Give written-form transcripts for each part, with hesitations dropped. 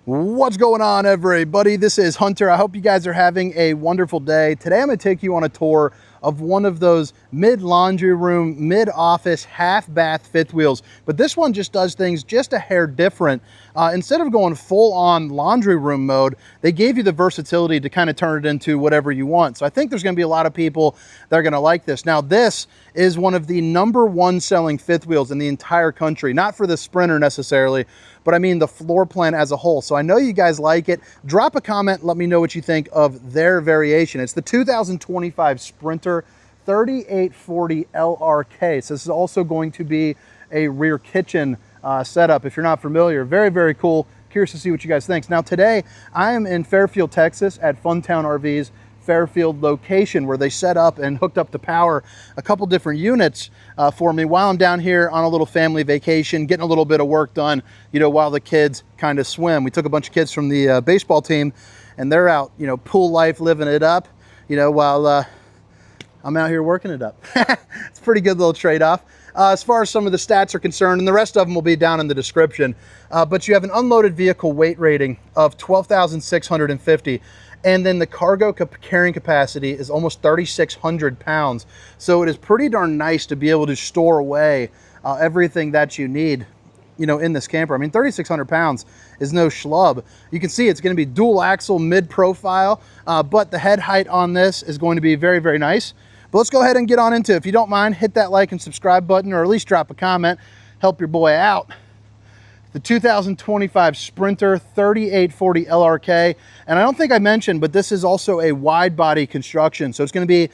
What's going on, everybody? This is Hunter. I hope you guys are having a wonderful day. Today I'm going to take you on a tour of one of those mid-laundry room, mid-office, half-bath fifth wheels. But this one just does things just a hair different. Instead of going full-on laundry room mode, they gave you the versatility to kind of turn it into whatever you want. So I think there's going to be a lot of people that are going to like this. Now, this is one of the #1 selling fifth wheels in the entire country. Not for the Sprinter necessarily, but I mean the floor plan as a whole. So I know you guys like it. Drop a comment, let me know what you think of their variation. It's the 2025 Sprinter 3840 LRK. So this is also going to be a rear kitchen setup. If you're not familiar, very, very cool. Curious to see what you guys think. Now today, I am in Fairfield, Texas at Funtown RV's Fairfield location, where they set up and hooked up to power a couple different units for me while I'm down here on a little family vacation, getting a little bit of work done, you know, while the kids kind of swim. We took a bunch of kids from the baseball team, and they're out, you know, pool life, living it up, you know, while I'm out here working it up. It's a pretty good little trade-off. As far as some of the stats are concerned, and the rest of them will be down in the description, but you have an unloaded vehicle weight rating of 12,650. And then the cargo carrying capacity is almost 3,600 pounds. So it is pretty darn nice to be able to store away everything that you need, you know, in this camper. I mean, 3,600 pounds is no schlub. You can see it's going to be dual axle mid profile, but the head height on this is going to be very, very nice. But let's go ahead and get on into it. If you don't mind, hit that like and subscribe button, or at least drop a comment. Help your boy out. The 2025 Sprinter 3840 LRK. And I don't think I mentioned, but this is also a wide body construction. So it's going to be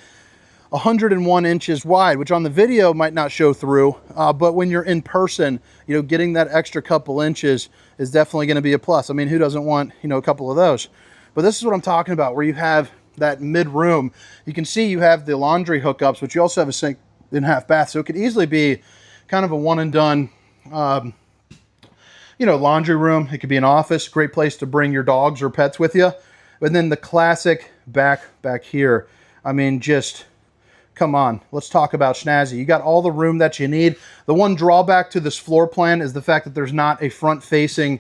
101 inches wide, which on the video might not show through. But when you're in person, you know, getting that extra couple inches is definitely going to be a plus. I mean, who doesn't want, you know, a couple of those? But this is what I'm talking about, where you have that mid room. You can see you have the laundry hookups, but you also have a sink and half bath. So it could easily be kind of a one and done, you know, laundry room. It could be an office, great place to bring your dogs or pets with you. But then the classic back here, I mean, just come on, let's talk about snazzy. You got all the room that you need. The one drawback to this floor plan is the fact that there's not a front facing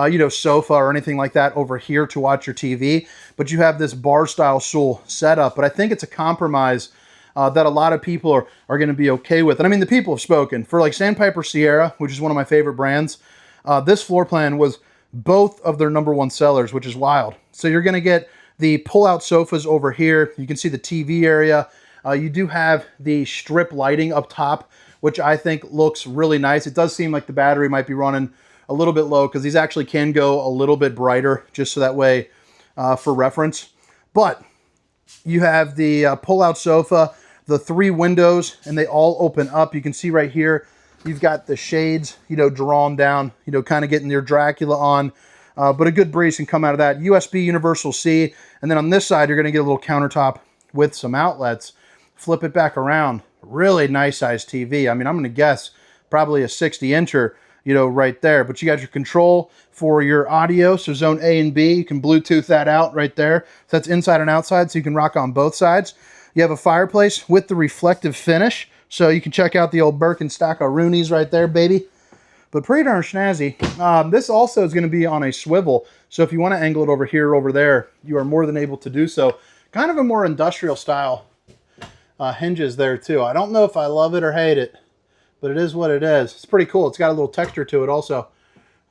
you know, sofa or anything like that over here to watch your TV, but you have this bar style stool setup. But I think it's a compromise that a lot of people are going to be okay with. And I mean, the people have spoken. For like Sandpiper Sierra, which is one of my favorite brands, this floor plan was both of their #1 sellers, which is wild. So you're going to get the pull-out sofas over here. You can see the TV area. You do have the strip lighting up top, which I think looks really nice. It does seem like the battery might be running a little bit low, because these actually can go a little bit brighter, just so that way for reference. But you have the pull-out sofa, the 3 windows, and they all open up. You can see right here, you've got the shades, you know, drawn down, you know, kind of getting your Dracula on. But a good breeze can come out of that. USB Universal C. And then on this side, you're going to get a little countertop with some outlets. Flip it back around. Really nice size TV. I mean, I'm going to guess probably a 60-incher, you know, right there. But you got your control for your audio. So zone A and B, you can Bluetooth that out right there. So that's inside and outside, so you can rock on both sides. You have a fireplace with the reflective finish. So you can check out the old Birkenstock-a-Roonies right there, baby. But pretty darn snazzy. This also is going to be on a swivel. So if you want to angle it over here or over there, you are more than able to do so. Kind of a more industrial style hinges there too. I don't know if I love it or hate it, but it is what it is. It's pretty cool. It's got a little texture to it also.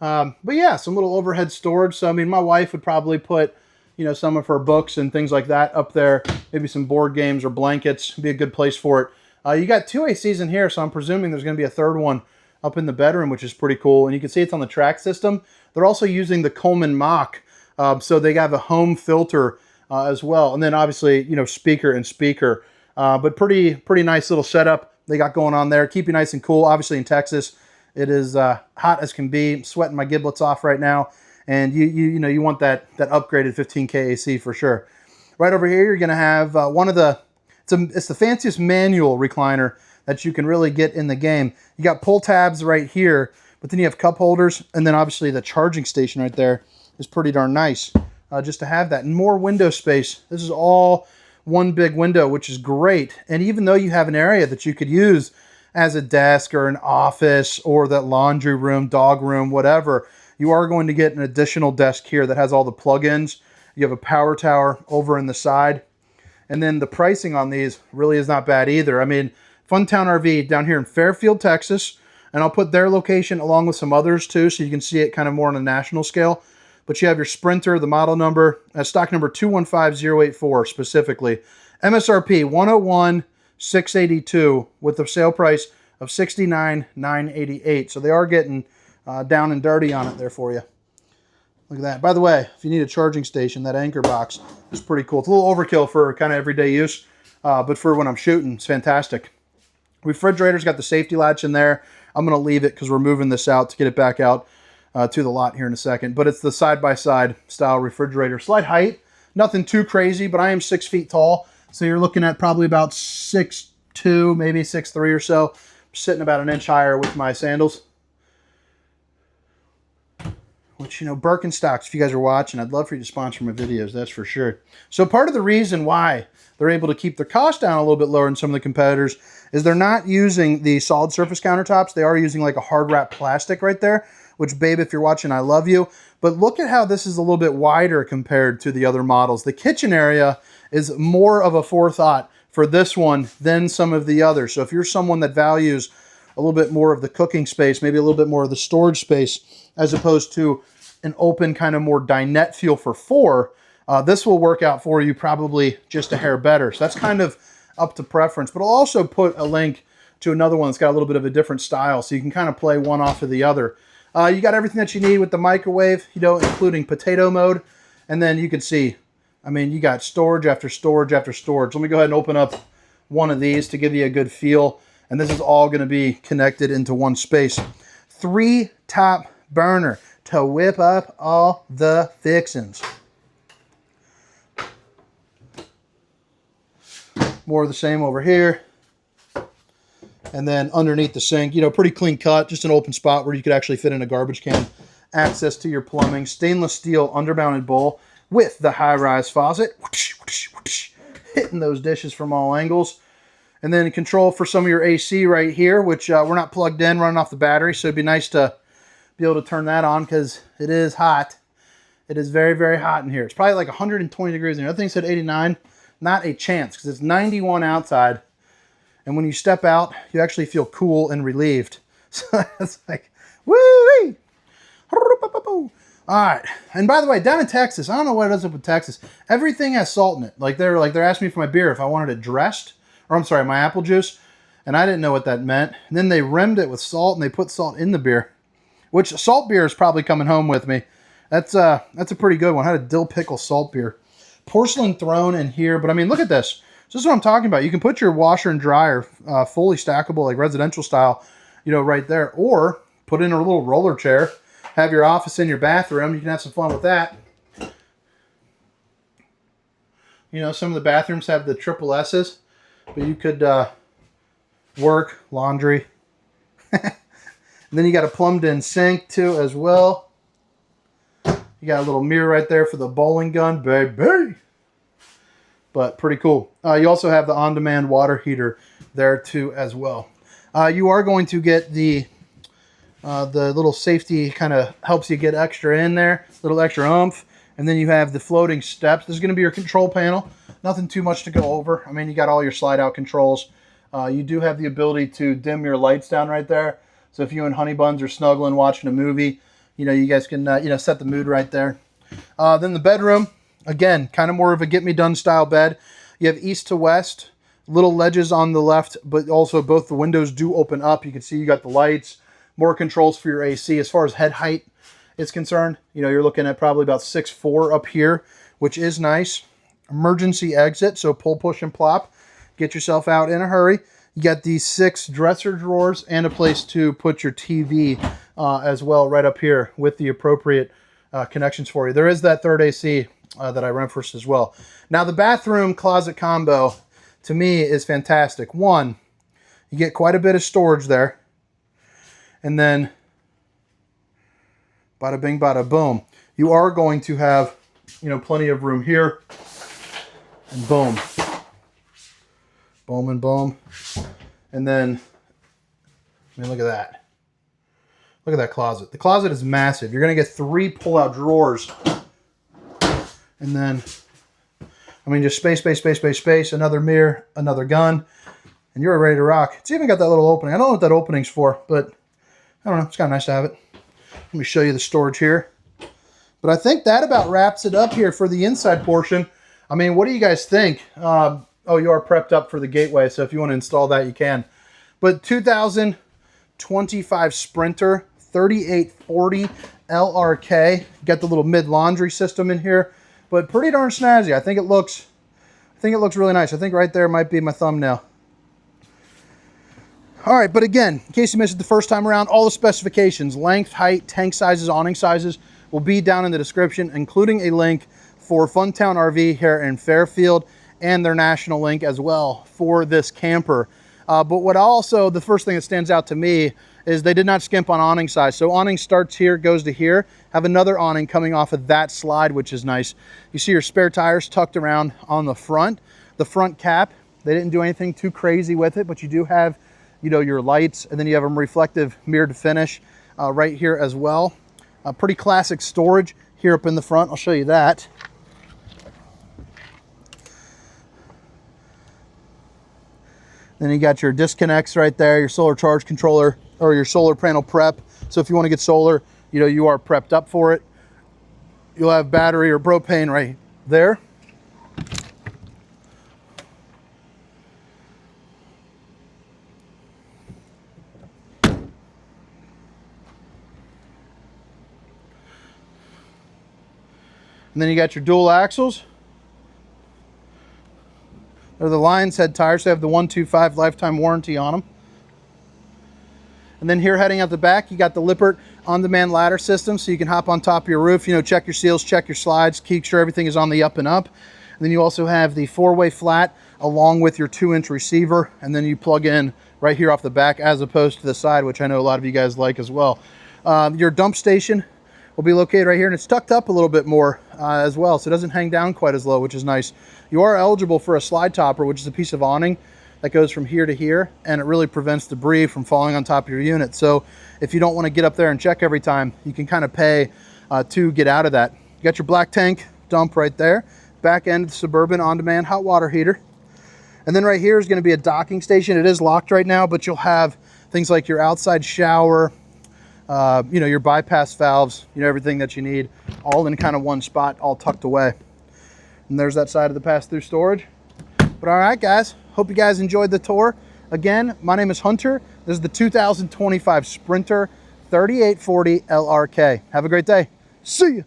But yeah, some little overhead storage. So I mean, my wife would probably put, you know, some of her books and things like that up there. Maybe some board games or blankets. Be a good place for it. You got 2 ACs in here, so I'm presuming there's going to be a third one up in the bedroom, which is pretty cool. And you can see it's on the track system. They're also using the Coleman Mach, so they have a home filter as well. And then obviously, you know, speaker and speaker. But pretty nice little setup they got going on there. Keep you nice and cool. Obviously in Texas, it is hot as can be. I'm sweating my giblets off right now. And you know, you want that upgraded 15K AC for sure. Right over here, you're going to have one of the, it's the fanciest manual recliner that you can really get in the game. You got pull tabs right here, but then you have cup holders, and then obviously the charging station right there is pretty darn nice just to have that. And more window space. This is all one big window, which is great. And even though you have an area that you could use as a desk or an office or that laundry room, dog room, whatever, you are going to get an additional desk here that has all the plug-ins. You have a power tower over in the side. And then the pricing on these really is not bad either. I mean, Funtown RV down here in Fairfield, Texas, and I'll put their location along with some others too, so you can see it kind of more on a national scale. But you have your Sprinter, the model number, stock number 215084 specifically. MSRP 101,682 with the sale price of $69,988. So they are getting down and dirty on it there for you. Look at that. By the way, if you need a charging station, that anchor box is pretty cool. It's a little overkill for kind of everyday use, but for when I'm shooting, it's fantastic. Refrigerator's got the safety latch in there. I'm going to leave it because we're moving this out to get it back out to the lot here in a second. But it's the side-by-side style refrigerator. Slight height, nothing too crazy, but I am 6 feet tall. So you're looking at probably about 6'2", maybe 6'3" or so. I'm sitting about an inch higher with my sandals. Which, you know, Birkenstocks, if you guys are watching, I'd love for you to sponsor my videos, that's for sure. So part of the reason why they're able to keep their cost down a little bit lower than some of the competitors is they're not using the solid surface countertops. They are using like a hard wrap plastic right there, which, babe, if you're watching, I love you. But look at how this is a little bit wider compared to the other models. The kitchen area is more of a forethought for this one than some of the others. So if you're someone that values a little bit more of the cooking space, maybe a little bit more of the storage space, as opposed to an open kind of more dinette feel for 4, this will work out for you probably just a hair better. So that's kind of up to preference. But I'll also put a link to another one that's got a little bit of a different style, so you can kind of play one off of the other. You got everything that you need with the microwave, you know, including potato mode. And then you can see, I mean, you got storage after storage after storage. Let me go ahead and open up one of these to give you a good feel. And this is all going to be connected into one space. 3 top burner to whip up all the fixings. More of the same over here. And then underneath the sink, you know, pretty clean cut, just an open spot where you could actually fit in a garbage can. Access to your plumbing. Stainless steel undermounted bowl with the high-rise faucet. Whoosh, whoosh, whoosh, hitting those dishes from all angles. And then control for some of your AC right here, which we're not plugged in, running off the battery. So it'd be nice to be able to turn that on because it is hot. It is very, very hot in here. It's probably like 120 degrees in here. I think it said 89. Not a chance because it's 91 outside. And when you step out, you actually feel cool and relieved. So it's like, woo-wee! All right. And by the way, down in Texas, I don't know what it is up with Texas. Everything has salt in it. Like they're asking me for my beer if I wanted it dressed. Or I'm sorry, my apple juice. And I didn't know what that meant. And then they rimmed it with salt and they put salt in the beer. Which salt beer is probably coming home with me. That's a pretty good one. I had a dill pickle salt beer. Porcelain throne in here. But I mean, look at this. This is what I'm talking about. You can put your washer and dryer fully stackable, like residential style, you know, right there. Or put in a little roller chair. Have your office in your bathroom. You can have some fun with that. You know, some of the bathrooms have the triple S's. But you could work, laundry. And then you got a plumbed in sink too as well. You got a little mirror right there for the bowling gun, baby. But pretty cool. You also have the on-demand water heater there too as well. You are going to get the little safety, kind of helps you get extra in there, little extra oomph. And then you have the floating steps. This is going to be your control panel. Nothing too much to go over. I mean, you got all your slide out controls. You do have the ability to dim your lights down right there. So if you and Honey Buns are snuggling, watching a movie, you know, you guys can, you know, set the mood right there. Then the bedroom, again, kind of more of a get me done style bed. You have east to west, little ledges on the left, but also both the windows do open up. You can see you got the lights, more controls for your AC. As far as head height is concerned, you know, you're looking at probably about 6'4" up here, which is nice. Emergency exit, so pull, push, and plop. Get yourself out in a hurry. You got these 6 dresser drawers and a place to put your TV as well right up here with the appropriate connections for you. There is that third AC that I referenced as well. Now the bathroom closet combo to me is fantastic. One, you get quite a bit of storage there. And then bada bing, bada boom. You are going to have, you know, plenty of room here. And boom. Boom and boom. And then, I mean, look at that. Look at that closet. The closet is massive. You're going to get 3 pull-out drawers. And then, I mean, just space, space, space, space, space, another mirror, another gun, and you're ready to rock. It's even got that little opening. I don't know what that opening's for, but I don't know. It's kind of nice to have it. Let me show you the storage here. But I think that about wraps it up here for the inside portion. I mean, what do you guys think? Oh, you are prepped up for the gateway, so if you want to install that, you can. But 2025 Sprinter, 3840 LRK. Got the little mid-laundry system in here, but pretty darn snazzy. I think it looks really nice. I think right there might be my thumbnail. All right, but again, in case you missed it the first time around, all the specifications, length, height, tank sizes, awning sizes will be down in the description, including a link for Funtown RV here in Fairfield and their national link as well for this camper. But what also, the first thing that stands out to me is they did not skimp on awning size. So awning starts here, goes to here. Have another awning coming off of that slide, which is nice. You see your spare tires tucked around on the front. The front cap, they didn't do anything too crazy with it, but you do have, you know, your lights, and then you have a reflective mirrored finish right here as well. Pretty classic storage here up in the front. I'll show you that. Then you got your disconnects right there, your solar charge controller, or your solar panel prep. So if you want to get solar, you know, you are prepped up for it. You'll have battery or propane right there. And then you got your dual axles. They're the Lion's Head tires. They have the 125 lifetime warranty on them. And then here heading out the back, you got the Lippert on-demand ladder system, so you can hop on top of your roof, you know, check your seals, check your slides, keep sure everything is on the up and up. And then you also have the 4-way flat along with your 2-inch receiver, and then you plug in right here off the back as opposed to the side, which I know a lot of you guys like as well. Your dump station will be located right here, and it's tucked up a little bit more as well, so it doesn't hang down quite as low, which is nice. You are eligible for a slide topper, which is a piece of awning that goes from here to here, and it really prevents debris from falling on top of your unit. So if you don't want to get up there and check every time, you can kind of pay to get out of that. You got your black tank dump right there, back end Suburban on-demand hot water heater. And then right here is going to be a docking station. It is locked right now, but you'll have things like your outside shower, you know, your bypass valves, you know, everything that you need, all in kind of one spot, all tucked away. And there's that side of the pass-through storage. But all right, guys, hope you guys enjoyed the tour. Again, my name is Hunter. This is the 2025 Sprinter 3840 LRK. Have a great day. See ya.